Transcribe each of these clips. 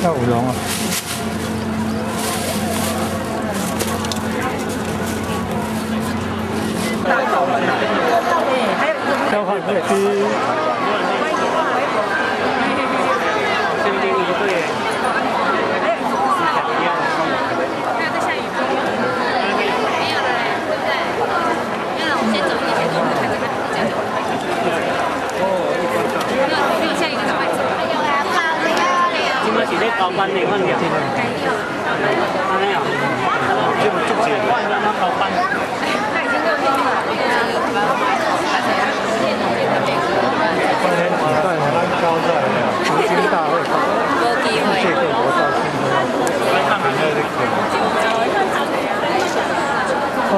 跳舞龙啊！交换会机。是咧高班的份量，安尼啊，这么足钱，高班。他已经6天了，今天举办台湾高赛长青大会，谢各国造新歌，来看看那个。哇！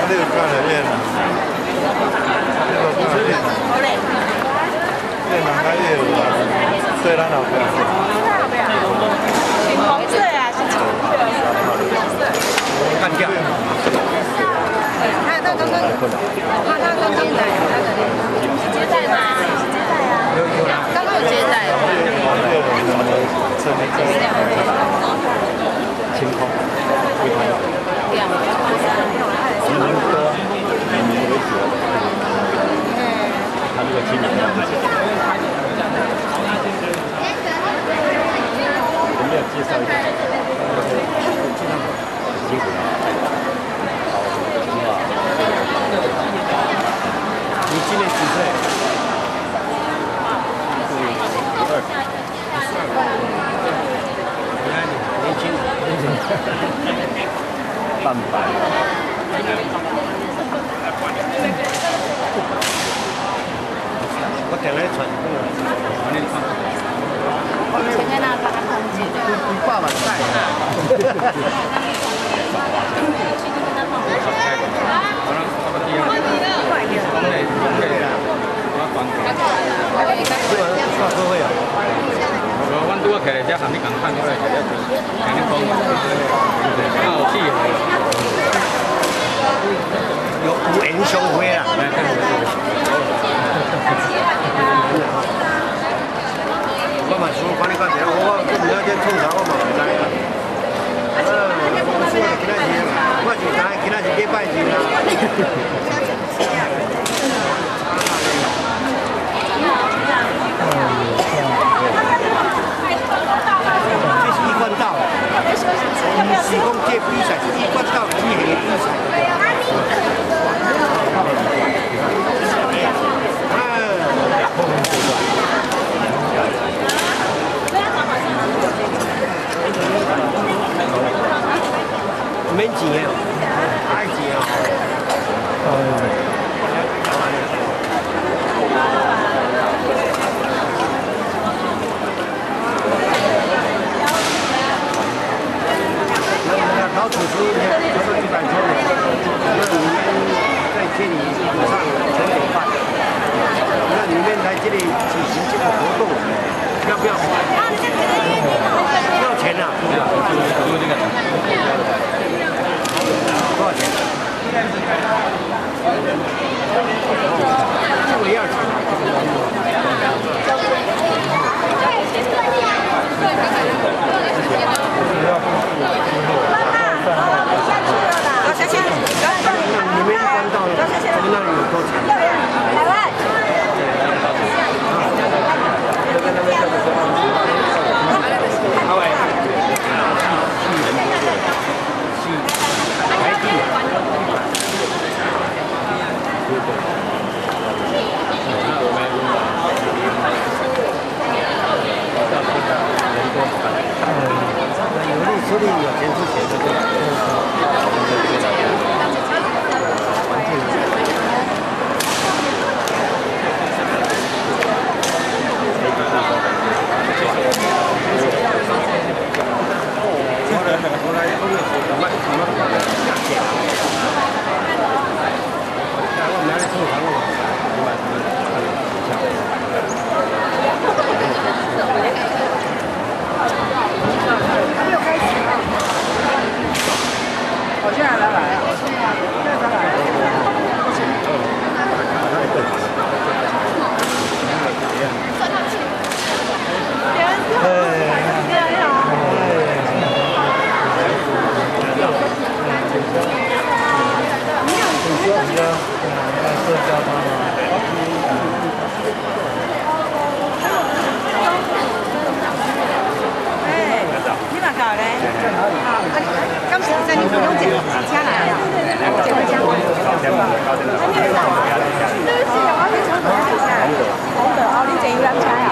这个看了练了，练两个月了，虽然老表。红色啊，是橙色。干掉。他刚刚来，接待吗？接待啊。刚刚有接待。清空。他那个经理我们要介绍一下，辛苦了。你今年几岁？2年轻，半百。我定咧传前面那把它空姐，爸爸在。阮拄啊起来遮含你共看过来，肯定讲，较有气候。有演唱会啦。我嘛想看你讲一下，我唔了解创啥，我嘛唔知啊。公司今仔日，我就知今仔日礼拜日啦。这是一贯道，是讲这比赛是一贯道举行的比赛。免钱的，爱钱啊！那陶土司就是100多人，那里面在这里马上9点半，那里面来这里举行这个活动，要不要？要钱啊！多少钱？这个样子。你们关到我们那里有多长？台湾。有力出力，有钱出钱，对不对？加来了，这个加。对不起，我去抽到一下。好的，哦，你这有两车啊？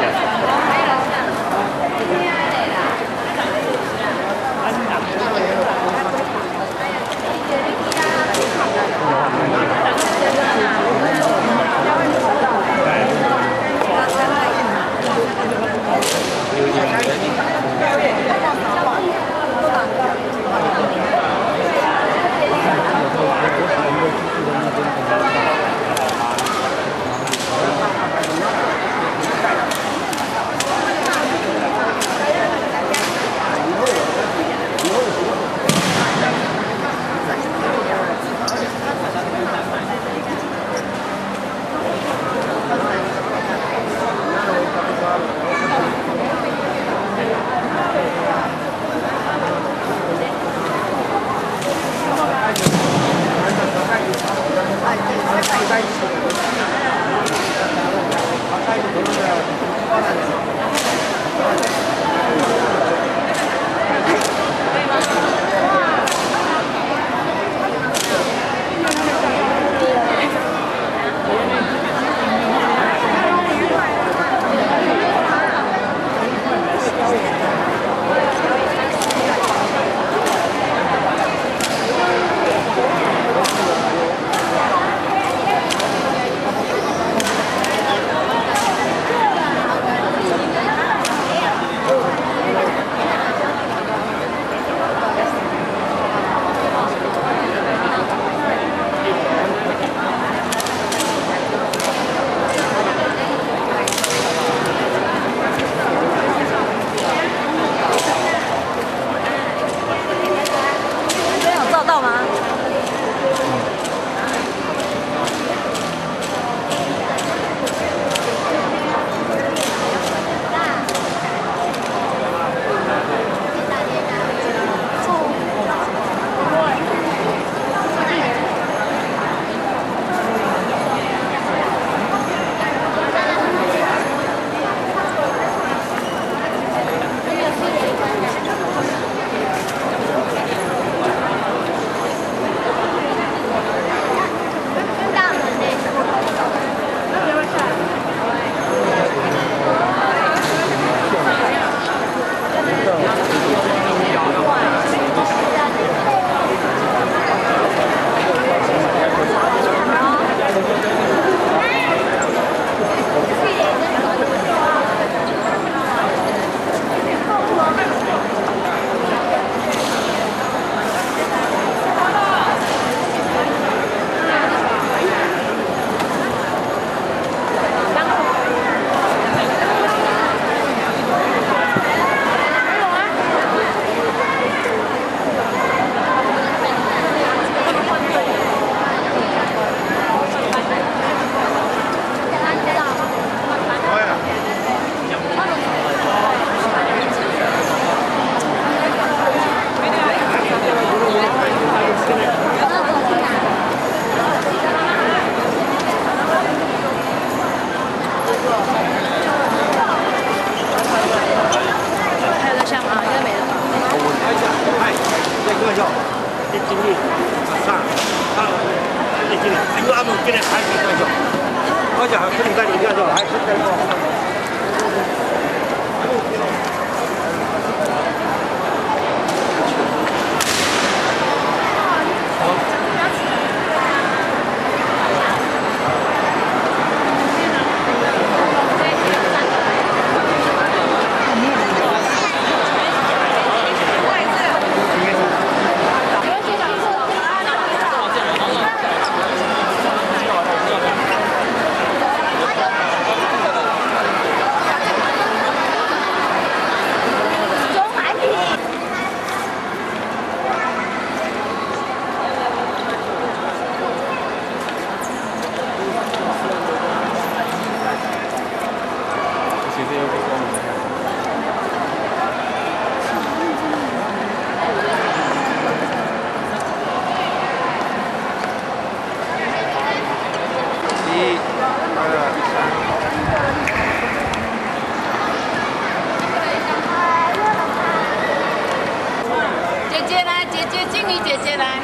静怡姐姐来，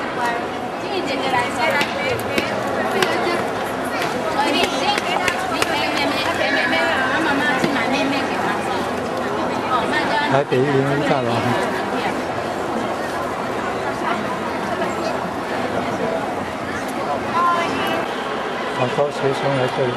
静怡姐姐来，谁来？给妹妹，她妈妈去买面给她吃。哦，那就台北云林大楼，好多学生来这里。